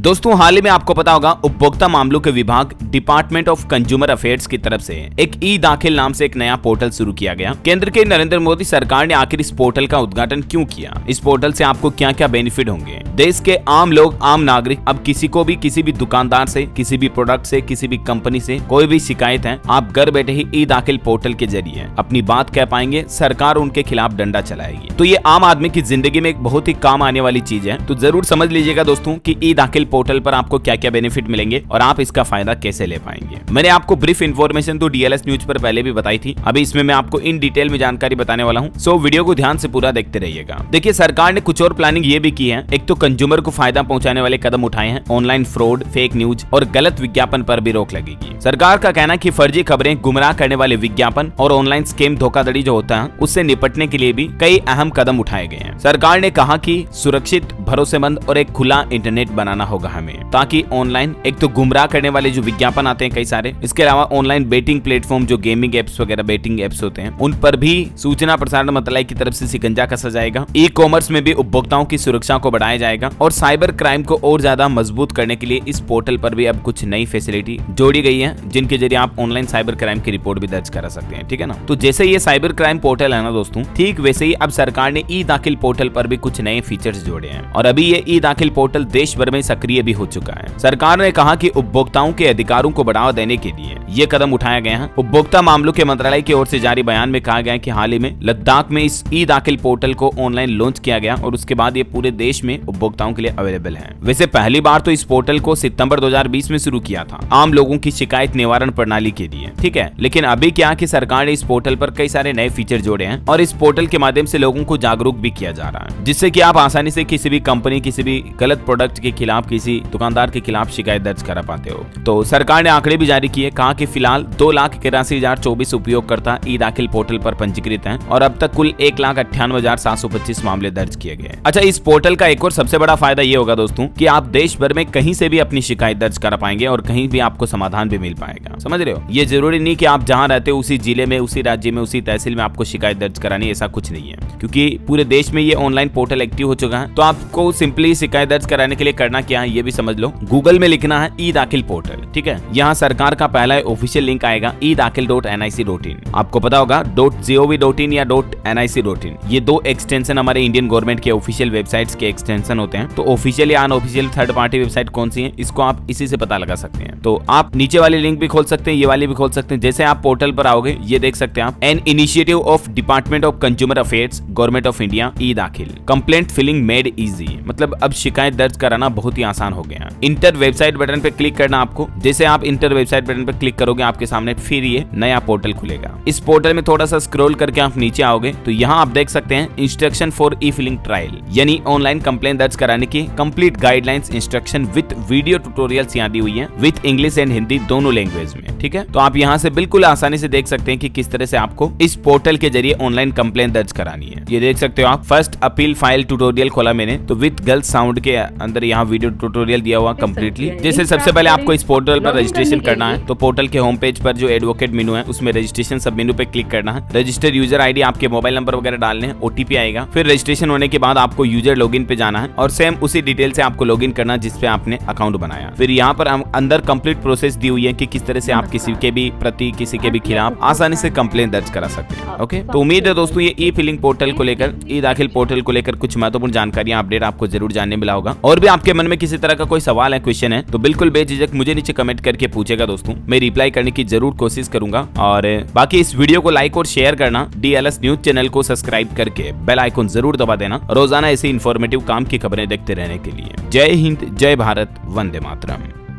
दोस्तों हाल ही में आपको पता होगा उपभोक्ता मामलों के विभाग डिपार्टमेंट ऑफ कंज्यूमर अफेयर्स की तरफ से एक ई दाखिल नाम से एक नया पोर्टल शुरू किया गया। केंद्र के नरेंद्र मोदी सरकार ने आखिर इस पोर्टल का उद्घाटन क्यों किया, इस पोर्टल से आपको क्या क्या बेनिफिट होंगे। देश के आम लोग, आम नागरिक अब किसी को भी किसी भी दुकानदार से, किसी भी प्रोडक्ट से, किसी भी कंपनी से कोई भी शिकायत है, आप घर बैठे ही ई दाखिल पोर्टल के जरिए अपनी बात कह पाएंगे। सरकार उनके खिलाफ डंडा चलाएगी। तो ये आम आदमी की जिंदगी में एक बहुत ही काम आने वाली चीज है। तो जरूर समझ लीजिएगा दोस्तों कि ई दाखिल पोर्टल पर आपको क्या क्या बेनिफिट मिलेंगे और आप इसका फायदा कैसे ले पाएंगे। मैंने आपको ब्रीफ इन्फॉर्मेशन तो डीएलएस न्यूज पर पहले भी बताई थी, अभी इसमें मैं आपको इन डिटेल में जानकारी बताने वाला हूं। सो वीडियो को ध्यान से पूरा देखते रहिएगा। देखिए सरकार ने कुछ और प्लानिंग ये भी की है। एक तो कंज्यूमर को फायदा पहुंचाने वाले कदम उठाए हैं। ऑनलाइन फ्रॉड, फेक न्यूज और गलत विज्ञापन पर भी रोक लगेगी। सरकार का कहना है कि फर्जी खबरें, गुमराह करने वाले विज्ञापन और ऑनलाइन स्कैम धोखाधड़ी जो होता है उससे निपटने के लिए भी कई अहम कदम उठाए गए हैं। सरकार ने कहा कि सुरक्षित, भरोसेमंद और एक खुला इंटरनेट बनाना होगा हमें, ताकि ऑनलाइन एक तो गुमराह करने वाले जो विज्ञापन आते हैं कई सारे, इसके अलावा ऑनलाइन बेटिंग प्लेटफॉर्म जो गेमिंग एप्स वगैरह बेटिंग एप्स होते हैं उन पर भी सूचना प्रसारण मंत्रालय की तरफ से शिकंजा कसा जाएगा। ई कॉमर्स में भी उपभोक्ताओं की सुरक्षा को बढ़ाया जाएगा और साइबर क्राइम को और ज्यादा मजबूत करने के लिए इस पोर्टल पर भी अब कुछ नई फैसिलिटी जोड़ी गई है, जिनके जरिए आप ऑनलाइन साइबर क्राइम की रिपोर्ट भी दर्ज करा सकते हैं। ठीक है ना। तो जैसे ये साइबर क्राइम पोर्टल है ना दोस्तों, ठीक वैसे ही अब सरकार ने ई दाखिल पोर्टल पर भी कुछ नए फीचर्स जोड़े हैं और अभी ये ई दाखिल पोर्टल देश भर में सक्रिय भी हो चुका है। सरकार ने कहा कि उपभोक्ताओं के अधिकारों को बढ़ावा देने के लिए ये कदम उठाया गया है। उपभोक्ता मामलों के मंत्रालय की ओर से जारी बयान में कहा गया है कि हाल ही में लद्दाख में इस ई दाखिल पोर्टल को ऑनलाइन लॉन्च किया गया और उसके बाद ये पूरे देश में उपभोक्ताओं के लिए अवेलेबल है। वैसे पहली बार तो इस पोर्टल को सितंबर 2020 में शुरू किया था आम लोगों की शिकायत निवारण प्रणाली के लिए। ठीक है, लेकिन अभी क्या कि सरकार ने इस पोर्टल पर कई सारे नए फीचर जोड़े हैं और इस पोर्टल के माध्यम से लोगों को जागरूक भी किया जा रहा है, जिससे कि आप आसानी से किसी भी कंपनी, किसी भी गलत प्रोडक्ट के खिलाफ, किसी दुकानदार के खिलाफ शिकायत दर्ज करा पाते हो। तो सरकार ने आंकड़े भी जारी किए, कहा कि फिलहाल 2,81,024 उपयोगकर्ता ई दाखिल पोर्टल पर पंजीकृत हैं और अब तक कुल 1,98,725 मामले दर्ज किए गए। अच्छा, इस पोर्टल का एक और सबसे बड़ा फायदा ये होगा दोस्तों कि आप देश भर में कहीं से भी अपनी शिकायत दर्ज करा पाएंगे और कहीं भी आपको समाधान भी मिल पाएगा। समझ रहे हो। ये जरूरी नहीं कि आप जहां रहते हो उसी जिले में, उसी राज्य में, उसी तहसील में आपको शिकायत दर्ज करानी, ऐसा कुछ नहीं है, क्योंकि पूरे देश में ये ऑनलाइन पोर्टल एक्टिव हो चुका है। तो आपको सिंपली शिकायत दर्ज कराने के लिए करना क्या है ये भी समझ लो। गूगल में लिखना है ई दाखिल पोर्टल। ठीक है, यहाँ सरकार का पहला ऑफिशियल लिंक आएगा e-dakhil.nic.in। आपको पता होगा .gov.in या .nic.in, ये दो एक्सटेंशन हमारे इंडियन गवर्नमेंट के ऑफिशियल वेबसाइट्स के एक्सटेंशन होते हैं। तो ऑफिशियल या अनऑफिशियल थर्ड पार्टी वेबसाइट कौन सी है, इसको आप इसी से पता लगा सकते हैं। तो आप नीचे वाली लिंक भी खोल सकते हैं, ये वाली भी खोल सकते हैं। जैसे आप पोर्टल पर आओगे ये देख सकते हैं आप, an initiative of department of consumer affairs, government of India, e Daakhil, complaint filling made easy. मतलब अब शिकायत दर्ज कराना बहुत ही आसान हो गया। इंटर वेबसाइट बटन पे क्लिक करना आपको। जैसे आप इंटर वेबसाइट बटन पे क्लिक करोगे आपके सामने फिर ये नया पोर्टल खुलेगा। इस पोर्टल में थोड़ा सा स्क्रॉल करके आप नीचे आओगे तो यहाँ आप देख सकते हैं instruction for E filling trial, यानी ऑनलाइन कंप्लेंट दर्ज कराने की complete guidelines instruction with video tutorials यहाँ दी हुई है, विद इंग्लिश एंड हिंदी दोनों लैंग्वेज में। ठीक है, तो आप यहाँ से बिल्कुल आसानी से देख सकते हैं कि किस तरह से आपको इस पोर्टल के जरिए ऑनलाइन कंप्लेंट दर्ज करानी है। ये देख सकते हो आप, फर्स्ट अपील फाइल ट्यूटोरियल खोला मैंने, तो विद गर्ल्स साउंड के अंदर यहाँ वीडियो ट्यूटोरियल दिया हुआ कंप्लीटली। जैसे सबसे पहले आपको इस पोर्टल पर रजिस्ट्रेशन करना है, तो पोर्टल के होम पेज पर जो एडवोकेट मेनू है उसमें रजिस्ट्रेशन सब मेनू पे क्लिक करना है। रजिस्टर यूजर आईडी, आपके मोबाइल नंबर वगैरह डालने हैं, ओटीपी आएगा। फिर रजिस्ट्रेशन होने के बाद आपको यूजर लॉगिन पे जाना है और सेम उसी डिटेल से आपको लॉगिन करना है जिसपे आपने अकाउंट बनाया। फिर यहाँ पर अंदर कंप्लीट प्रोसेस दी हुई है कि किस तरह से आप किसी के भी प्रति, किसी के भी खिलाफ आसानी से कंप्लेंट दर्ज करा सकते हैं। ओके, तो उम्मीद है दोस्तों ये ई फिलिंग पोर्टल को लेकर, ई दाखिल पोर्टल को लेकर कुछ महत्वपूर्ण जानकारियां, अपडेट आपको जरूर जानने मिला होगा। और भी आपके मन में किसी तरह का कोई सवाल है, क्वेश्चन है, तो बिल्कुल बेझिझक मुझे नीचे कमेंट करके पूछेगा दोस्तों, मैं रिप्लाई करने की जरूर कोशिश करूंगा। और बाकी इस वीडियो को लाइक और शेयर करना, डीएलएस न्यूज चैनल को सब्सक्राइब करके बेल आइकन जरूर दबा देना, रोजाना ऐसे इंफॉर्मेटिव काम की खबरें देखते रहने के लिए। जय हिंद, जय भारत, वंदे मातरम।